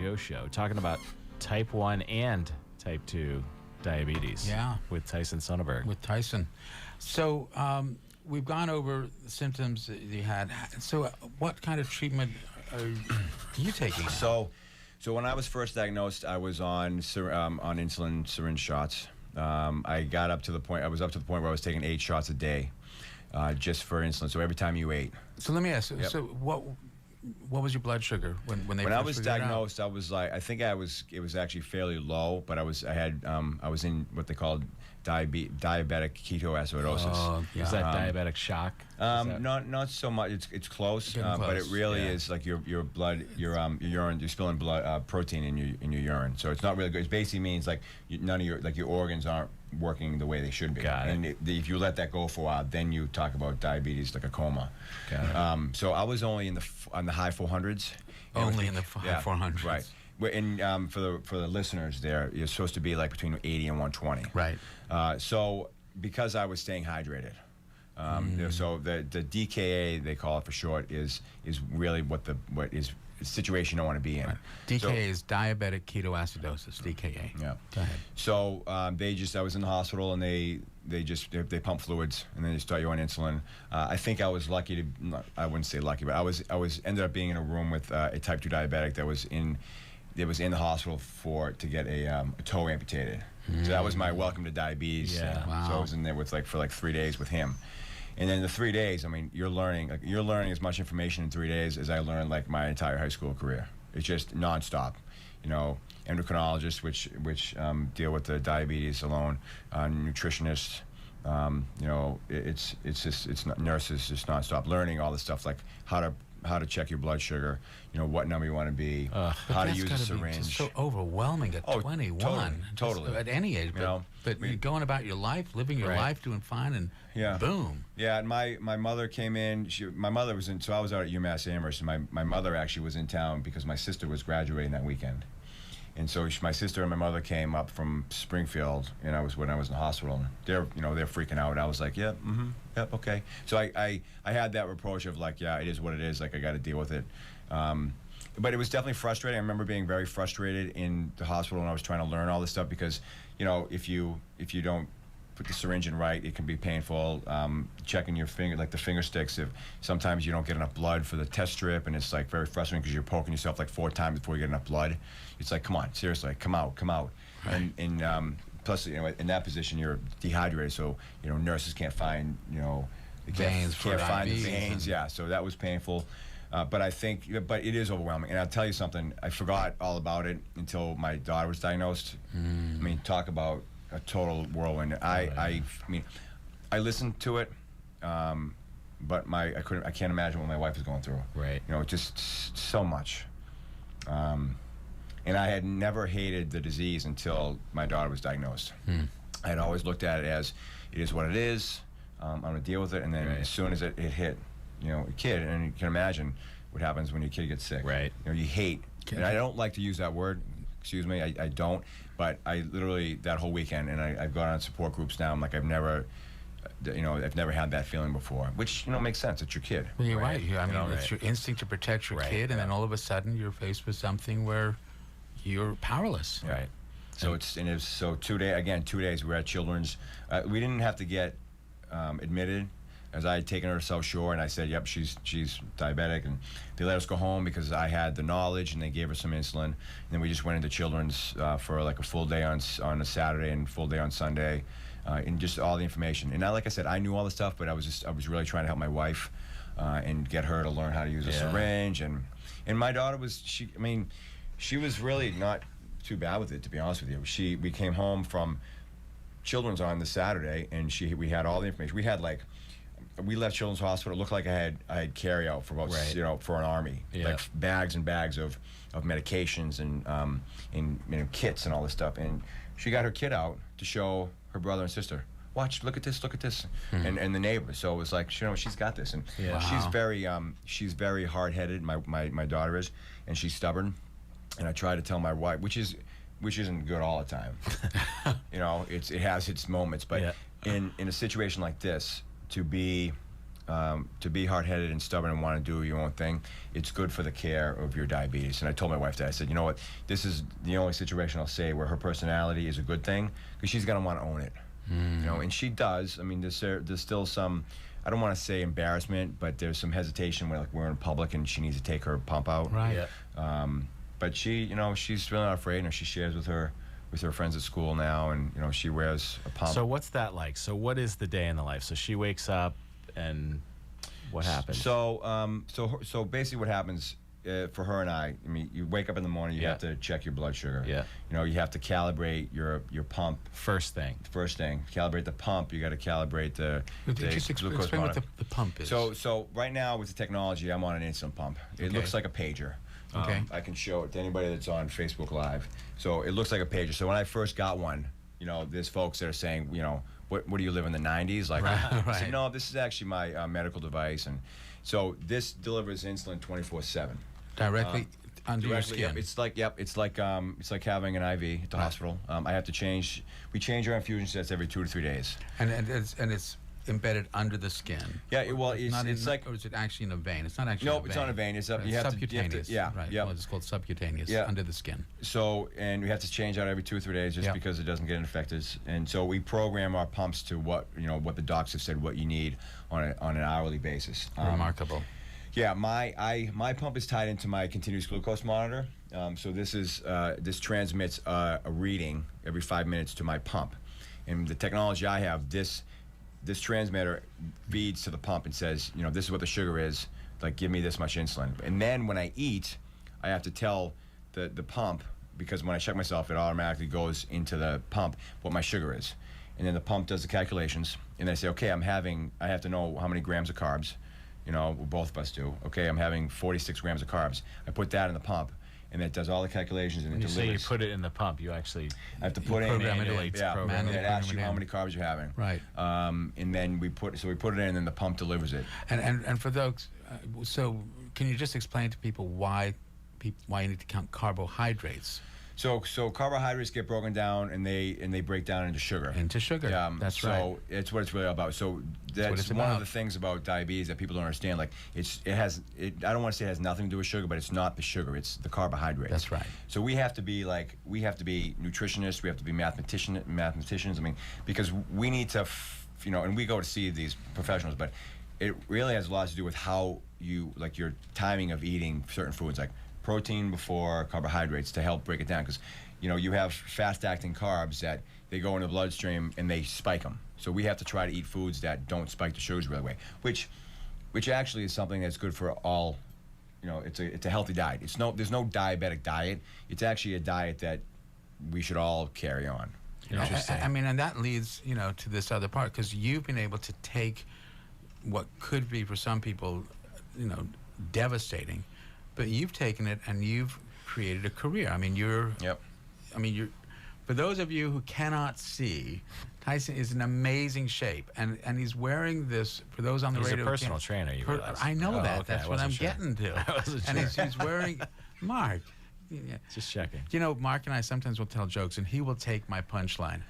Joe Show, talking about type 1 and type 2 diabetes. Yeah. With Tyson Sunnerberg. With Tyson. So we've gone over the symptoms that you had. So what kind of treatment are you taking now? So when I was first diagnosed, I was on insulin syringe shots. I got up to the point, I was up to the point where I was taking 8 shots a day just for insulin. So every time you ate. So let me ask you, Yep. so what was your blood sugar when they When I first was figured it out? diagnosed, I was like, it was actually fairly low, but I was in what they called diabetic ketoacidosis. Oh, yeah. Is that diabetic shock? Not so much. It's close, but it really is like your blood, your urine. You're spilling blood protein in your urine. So it's not really good. It basically means like none of your organs aren't working the way they should be. Got it. And if you let that go for a while, then you talk about diabetes, like a coma. Got it. So I was only on the high 400s. Only in the high 400s. Right. And for the listeners there, you're supposed to be like between 80 and 120. Right. So because I was staying hydrated, so the DKA, they call it for short, is really what is the situation you don't want to be in. Right. DKA is diabetic ketoacidosis. DKA. Yeah. Go ahead. So I was in the hospital and they pump fluids and then they start you on insulin. I think I was lucky I wouldn't say lucky, but I was ended up being in a room with a type 2 diabetic that was in the hospital to get a toe amputated. So that was my welcome to diabetes. Yeah. Wow. So I was in there for 3 days with him. And then the 3 days, I mean, you're learning as much information in 3 days as I learned like my entire high school career. It's just nonstop. Endocrinologists, which deal with the diabetes alone, nutritionists. It's nurses just nonstop learning all this stuff, like how to check your blood sugar, what number you want to be, how to use a syringe. It's so overwhelming at 21. Totally. At any age, but you're going about your life, living your life, doing fine, and boom. Yeah, and my mother came in. My mother was in, so I was out at UMass Amherst, and my mother actually was in town because my sister was graduating that weekend. And so my sister and my mother came up from Springfield, and when I was in the hospital, and they're freaking out. I was like, yep, okay. So I had that approach of like, yeah, it is what it is. Like I got to deal with it. But it was definitely frustrating. I remember being very frustrated in the hospital when I was trying to learn all this stuff because, if you don't put the syringe in right, it can be painful. Checking your finger, like the finger sticks, if sometimes you don't get enough blood for the test strip, and it's like very frustrating because you're poking yourself like 4 times before you get enough blood. It's like, come on, seriously, come out. Right. And plus, in that position, you're dehydrated, so nurses can't find Veins can't find the IVs veins. Yeah, so that was painful. But it is overwhelming. And I'll tell you something, I forgot all about it until my daughter was diagnosed. I mean, talk about a total whirlwind. I listened to it, but I can't imagine what my wife was going through. Right. Just so much. And I had never hated the disease until my daughter was diagnosed. I had always looked at it as, it is what it is. I'm going to deal with it. And then as soon as it hit, a kid, and you can imagine what happens when your kid gets sick. Right. You hate, and I don't like to use that word. Excuse me, I don't. But I literally, that whole weekend, and I've gone on support groups now. I'm like, I've never had that feeling before, which makes sense. It's your kid. Well, you're right. It's your instinct to protect your kid, and then all of a sudden you're faced with something where you're powerless. Right. So so 2 days. 2 days. We were at Children's. We didn't have to get admitted, as I had taken her to South Shore, and I said, yep, she's diabetic, and they let us go home because I had the knowledge, and they gave her some insulin. And then we just went into Children's for like a full day on a Saturday and full day on Sunday, and just all the information. And like I said, I knew all the stuff, but I was really trying to help my wife and get her to learn how to use a syringe. And my daughter she was really not too bad with it, to be honest with you. We came home from Children's on the Saturday, and we had all the information. We left Children's Hospital. It looked like I had carry out for about for an army, like bags and bags of medications and kits and all this stuff. And she got her kit out to show her brother and sister. Watch, look at this, and the neighbors. So it was like, she's got this, and she's very hard-headed. My daughter is, and she's stubborn. And I try to tell my wife, which isn't good all the time. It has its moments, but in a situation like this, to be to be hard-headed and stubborn and want to do your own thing, it's good for the care of your diabetes. And I told my wife that. I said, you know what, this is the only situation I'll say where her personality is a good thing, because she's going to want to own it. You know, and she does. I mean, there's still some, I don't want to say embarrassment, but there's some hesitation when, like, we're in public and she needs to take her pump out. Right. Yeah. But she, you know, she's really not afraid, and she shares with her friends at school now, and, you know, she wears a pump. So what's that like? So what is the day in the life? So she wakes up, and what happens? So basically what happens for her and I mean, you wake up in the morning, you have to check your blood sugar. Yeah. You know, you have to calibrate your pump. First thing. Calibrate the pump. You got to calibrate the Just glucose explain what monitor. the pump is. So right now with the technology, I'm on an insulin pump. It looks like a pager. Okay. I can show it to anybody that's on Facebook Live. So it looks like a pager. So when I first got one, you know, there's folks that are saying, you know, what do you live in the 90s? Like, I said, no, this is actually my medical device. And so this delivers insulin 24/7. Directly under your skin. It's like having an IV at the hospital. I have to change. We change our infusion sets every 2 to 3 days. And it's embedded under the skin. Yeah, well, it's like, or is it actually in a vein? It's not actually. No, in a vein. it's not a vein. It's Right, you have subcutaneous. to, yeah, right. yeah. Well, it's called subcutaneous. Yeah. Under the skin. So, and we have to change out every 2 or 3 days just because it doesn't get infected. And so we program our pumps to what the docs have said what you need on an hourly basis. Remarkable. Yeah, my pump is tied into my continuous glucose monitor. So this transmits a reading every 5 minutes to my pump, and the technology I have, this transmitter feeds to the pump and says, you know, this is what the sugar is. Like, give me this much insulin. And then when I eat, I have to tell the pump, because when I check myself, it automatically goes into the pump what my sugar is, and then the pump does the calculations, and I say, okay, I have to know how many grams of carbs. You know, both of us do. Okay, I'm having 46 grams of carbs. I put that in the pump, and it does all the calculations, and when it you delivers. say you put it in the pump, you actually I have to put in manually. and it asks you how many carbs you're having. Right. And then we put it in, and then the pump delivers it. And for those, so can you just explain to people why you need to count carbohydrates? So carbohydrates get broken down, and they break down into sugar. That's right. So it's what it's really all about. So that's one of the things about diabetes that people don't understand. Like, I don't want to say it has nothing to do with sugar, but it's not the sugar. It's the carbohydrates. That's right. So we have to be nutritionists. We have to be mathematicians. I mean, because we need to, and we go to see these professionals, but it really has a lot to do with how your timing of eating certain foods, like protein before carbohydrates, to help break it down, because you have fast-acting carbs that they go in the bloodstream and they spike them. So we have to try to eat foods that don't spike the sugars right away, which actually is something that's good for all. It's a healthy diet. There's no diabetic diet. It's actually a diet that we should all carry on. I mean, and that leads to this other part, because you've been able to take what could be for some people devastating, but you've taken it and you've created a career. I mean, you're for those of you who cannot see, Tyson is in amazing shape, and he's wearing this. For those on the radio, he's a personal trainer. You realize? I know that. Okay, That's what I'm getting to. I wasn't and sure. he's wearing, Mark. Yeah. Just checking. Mark and I sometimes will tell jokes, and he will take my punchline.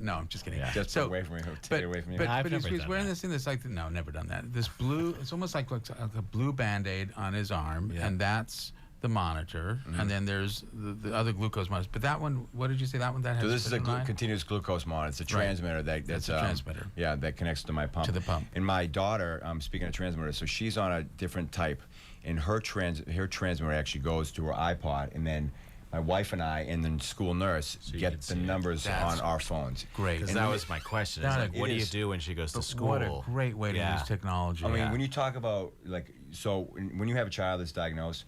No, I'm just kidding. Yeah. Just take away from me. Take it away from you. But I've never he's done wearing that. this thing that's like, no, never done that. This blue, it's almost like a blue Band-Aid on his arm, Yeah. and that's the monitor, and then there's the other glucose monitors. But that one, what did you say? That one that has. So this is a line? continuous glucose monitor. It's a transmitter that's a transmitter. Yeah, that connects to my pump. To the pump. And my daughter, speaking of transmitters, so she's on a different type, and her transmitter actually goes to her iPod, and then my wife and I and the school nurse you get can the see it. numbers That's on our phones. Great. Because that was my question. It's That- like, what it do you is. do when she goes to But school? what a great way to Yeah. use technology. I mean, when you talk about, when you have a child that's diagnosed,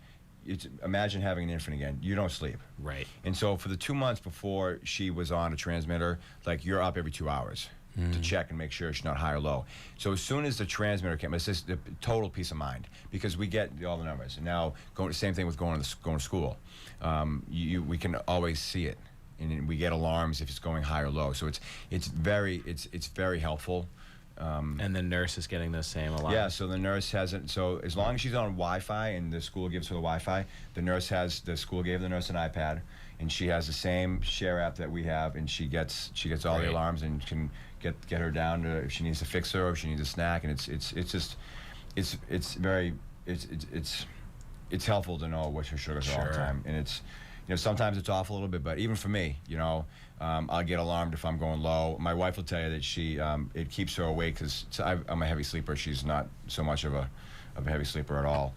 imagine having an infant again. You don't sleep. Right. And so for the 2 months before she was on a transmitter, you're up every 2 hours to check and make sure she's not high or low. So as soon as the transmitter came, it's just the total peace of mind, because we get all the numbers. And now, same thing with going to school. We can always see it, and we get alarms if it's going high or low. So it's very helpful. And the nurse is getting the same alarm. Yeah, so the nurse has it. So as long as she's on Wi-Fi and the school gives her the Wi-Fi, the school gave the nurse an iPad, and she has the same share app that we have, and she gets all the Great. alarms and can get her down to if she needs to fix her or if she needs a snack, and it's very helpful to know what your sugars are all the time, and it's sometimes it's off a little bit, but even for me, I'll get alarmed if I'm going low. My wife will tell you that it keeps her awake because I'm a heavy sleeper. She's not so much of a heavy sleeper at all.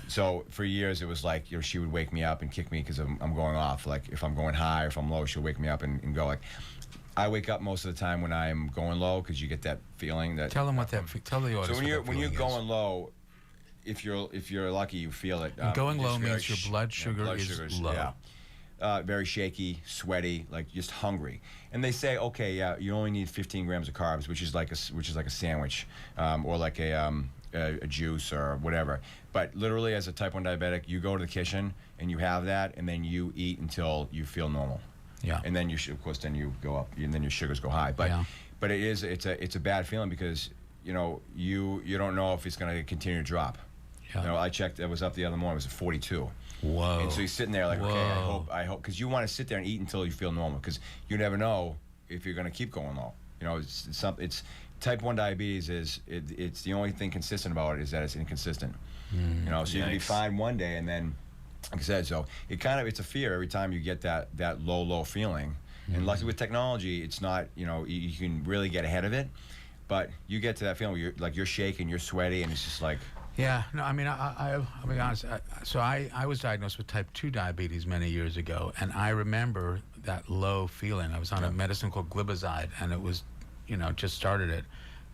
So for years it was like she would wake me up and kick me because I'm going off. Like if I'm going high or if I'm low, she'll wake me up and go like. I wake up most of the time when I'm going low because you get that feeling that. Tell the audience. So when you're going low, if you're lucky, you feel it. Going low means your blood sugar is low. Yeah. Very shaky, sweaty, like just hungry. And they say, okay, yeah, you only need 15 grams of carbs, which is like a sandwich, or like a juice or whatever. But literally, as a type 1 diabetic, you go to the kitchen and you have that, and then you eat until you feel normal. Yeah. And then of course, then you go up, and then your sugars go high. But it's a bad feeling because you don't know if it's going to continue to drop. Yeah. I checked. It was up the other morning. It was at 42. Whoa. And so you're sitting there like, okay, I hope, because you want to sit there and eat until you feel normal, because you never know if you're going to keep going low. It's type 1 diabetes it's the only thing consistent about it is that it's inconsistent. So you can be fine one day and then, like I said, so it's a fear every time you get that low feeling. And luckily with technology, it's not, you can really get ahead of it, but you get to that feeling where you're shaking, you're sweaty, and it's just like. Yeah, no, I mean, I'll be honest. I was diagnosed with type 2 diabetes many years ago, and I remember that low feeling. I was on a medicine called glibazide, and it was, just started it,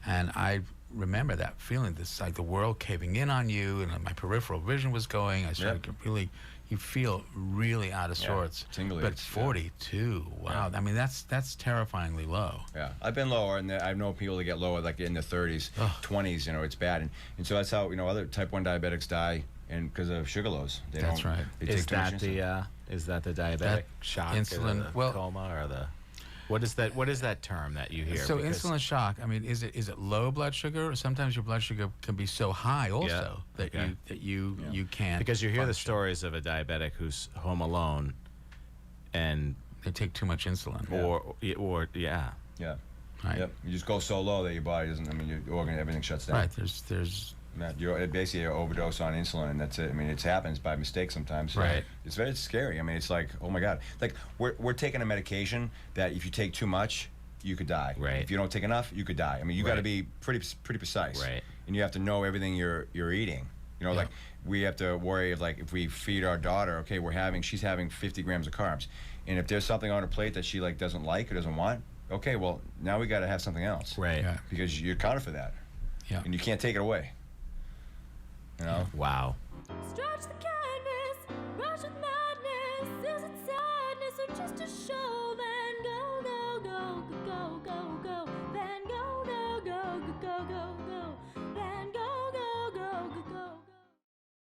and I remember that feeling. This like the world caving in on you, and my peripheral vision was going. I started to really. You feel really out of sorts. Tingly. But 42, wow. I mean, that's terrifyingly low. Yeah, I've been lower, and I know people that get lower, like in the 30s, 20s. It's bad, and so that's how other type 1 diabetics die, and because of sugar lows. That's right. Is that the diabetic shock, insulin, or the coma, or the? What is that term that you hear? So insulin shock. I mean, is it low blood sugar, or sometimes your blood sugar can be so high also that you can't. Because you hear the stories of a diabetic who's home alone, and they take too much insulin. Or Yeah. Right. Yep. You just go so low that your body doesn't. I mean, your organ, everything shuts down. Right. There's. You're basically an overdose on insulin, and that's it. I mean, it happens by mistake sometimes. Right. It's very scary. I mean, it's like, oh my God. Like we're taking a medication that if you take too much, you could die. Right. If you don't take enough, you could die. I mean, you got to be pretty precise. Right. And you have to know everything you're eating. Like we have to worry of if we feed our daughter, okay, she's having 50 grams of carbs, and if there's something on her plate that she doesn't like or doesn't want, okay, well now we got to have something else. Right. Yeah. Because you're accounted for that. Yeah. And you can't take it away. Wow. Stretch the